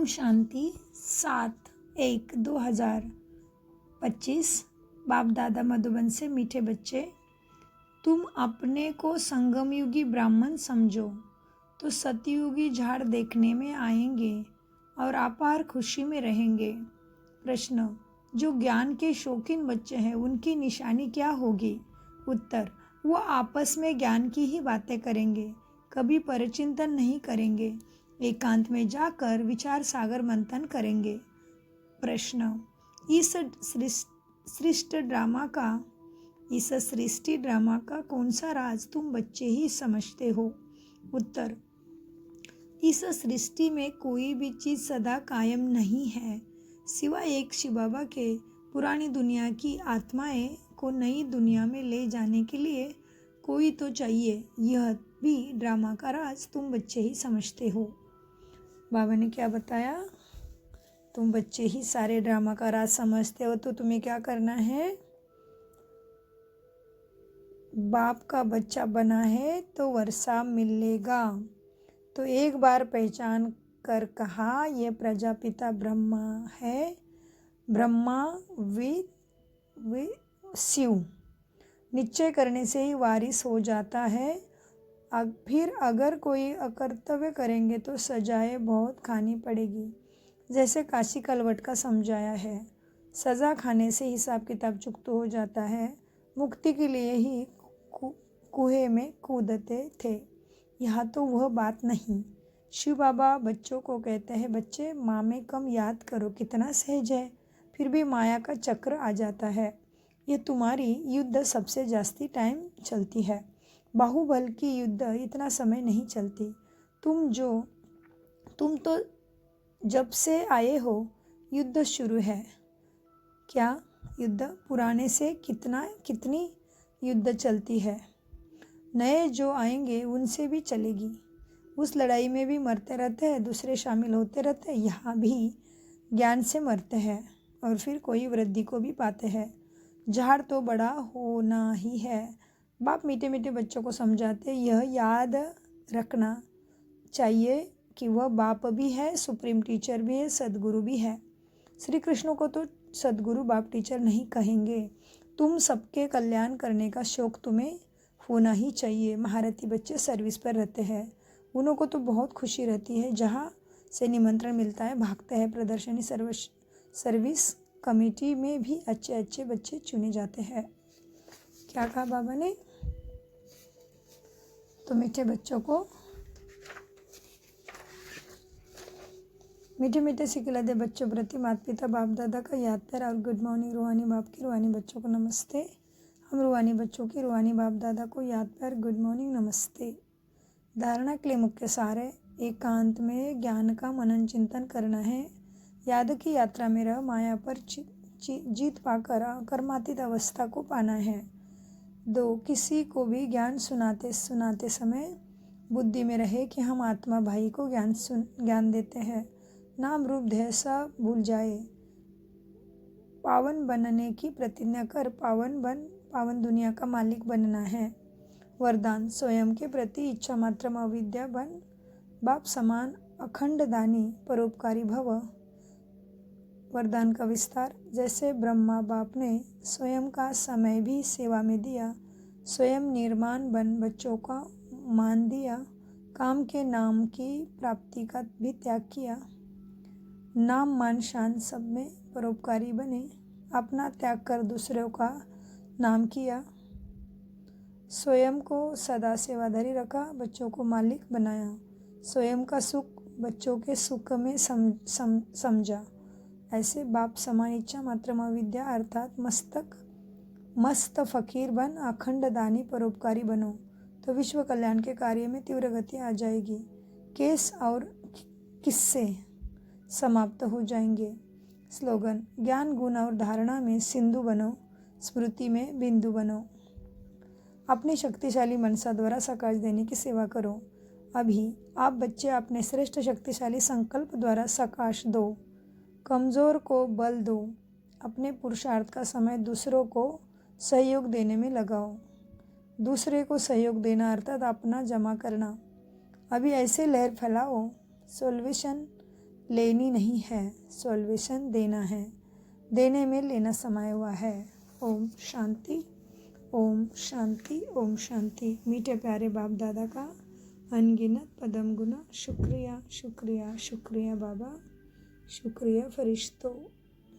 ओम शांति 7/1/2025। बाप दादा मधुबन से मीठे बच्चे, तुम अपने को संगमयुगी ब्राह्मण समझो तो सतयुगी झाड़ देखने में आएंगे और अपार खुशी में रहेंगे। प्रश्न, जो ज्ञान के शौकीन बच्चे हैं उनकी निशानी क्या होगी? उत्तर, वो आपस में ज्ञान की ही बातें करेंगे, कभी परचिंतन नहीं करेंगे, एकांत में जाकर विचार सागर मंथन करेंगे। प्रश्न, इस सृष्टि ड्रामा का कौन सा राज तुम बच्चे ही समझते हो? उत्तर, इस सृष्टि में कोई भी चीज सदा कायम नहीं है, सिवाय एक शिव बाबा के। पुरानी दुनिया की आत्माएं को नई दुनिया में ले जाने के लिए कोई तो चाहिए। यह भी ड्रामा का राज तुम बच्चे ही समझते हो। बाबा ने क्या बताया? तुम बच्चे ही सारे ड्रामा का राज समझते हो, तो तुम्हें क्या करना है? बाप का बच्चा बना है तो वर्षा मिलेगा। तो एक बार पहचान कर कहा, यह प्रजापिता ब्रह्मा है, ब्रह्मा वे शिव। निश्चय करने से ही वारिस हो जाता है। फिर अगर कोई अकर्तव्य करेंगे तो सजाएं बहुत खानी पड़ेगी। जैसे काशी कलवट का समझाया है, सज़ा खाने से हिसाब किताब चुकता हो जाता है। मुक्ति के लिए ही कुएं में कूदते थे, यहाँ तो वह बात नहीं। शिव बाबा बच्चों को कहते हैं, बच्चे माँ में कम याद करो, कितना सहज है। फिर भी माया का चक्र आ जाता है। ये तुम्हारी युद्ध सबसे जास्ती टाइम चलती है, बाहुबल की युद्ध इतना समय नहीं चलती। तुम तो जब से आए हो युद्ध शुरू है। क्या युद्ध? पुराने से कितनी युद्ध चलती है। नए जो आएंगे उनसे भी चलेगी। उस लड़ाई में भी मरते रहते हैं, दूसरे शामिल होते रहते हैं। यहाँ भी ज्ञान से मरते हैं और फिर कोई वृद्धि को भी पाते हैं। झाड़ तो बड़ा होना ही है। बाप मीठे मीठे बच्चों को समझाते, यह याद रखना चाहिए कि वह बाप भी है, सुप्रीम टीचर भी है, सदगुरु भी है। श्री कृष्ण को तो सदगुरु बाप टीचर नहीं कहेंगे। तुम सबके कल्याण करने का शौक तुम्हें होना ही चाहिए। महारथी बच्चे सर्विस पर रहते हैं, उन्हों को तो बहुत खुशी रहती है। जहाँ से निमंत्रण मिलता है भागते हैं। प्रदर्शनी सर्विस कमेटी में भी अच्छे अच्छे बच्चे चुने जाते हैं। क्या कहा बाबा ने? तो मीठे बच्चों को मीठे मीठे सिखला दे बच्चों प्रति माता पिता बाप दादा का याद प्यार और गुड मॉर्निंग। रूहानी बाप की रूहानी बच्चों को नमस्ते। हम रूहानी बच्चों की रूहानी बाप दादा को याद प्यार गुड मॉर्निंग नमस्ते। धारणा के लिए मुख्य सार है, एकांत में ज्ञान का मनन चिंतन करना है। याद की यात्रा में रह माया पर जीत पाकर कर्मातीत अवस्था को पाना है। 2, किसी को भी ज्ञान सुनाते समय बुद्धि में रहे कि हम आत्मा भाई को ज्ञान देते हैं। नाम रूप देह सब भूल जाए। पावन बनने की प्रतिज्ञा कर पावन दुनिया का मालिक बनना है। वरदान, स्वयं के प्रति इच्छा मात्र अविद्या बन, बाप समान अखंड दानी परोपकारी भव। वरदान का विस्तार, जैसे ब्रह्मा बाप ने स्वयं का समय भी सेवा में दिया, स्वयं निर्माण बन बच्चों का मान दिया, काम के नाम की प्राप्ति का भी त्याग किया, नाम मान शान सब में परोपकारी बने, अपना त्याग कर दूसरों का नाम किया, स्वयं को सदा सेवाधारी रखा, बच्चों को मालिक बनाया, स्वयं का सुख बच्चों के सुख में समझा। ऐसे बाप समान इच्छा मात्र अविद्या अर्थात मस्त फकीर बन अखंड दानी परोपकारी बनो, तो विश्व कल्याण के कार्य में तीव्र गति आ जाएगी। केस और किस्से समाप्त हो जाएंगे। स्लोगन, ज्ञान गुण और धारणा में सिंधु बनो, स्मृति में बिंदु बनो। अपनी शक्तिशाली मनसा द्वारा सकाश देने की सेवा करो। अभी आप बच्चे अपने श्रेष्ठ शक्तिशाली संकल्प द्वारा सकाश दो, कमज़ोर को बल दो, अपने पुरुषार्थ का समय दूसरों को सहयोग देने में लगाओ। दूसरे को सहयोग देना अर्थात अपना जमा करना। अभी ऐसे लहर फैलाओ, सॉल्यूशन लेनी नहीं है, सॉल्यूशन देना है, देने में लेना समाया हुआ है। ओम शांति, ओम शांति, ओम शांति। मीठे प्यारे बाप दादा का अनगिनत पदम गुना शुक्रिया शुक्रिया शुक्रिया बाबा, शुक्रिया फरिश्तों।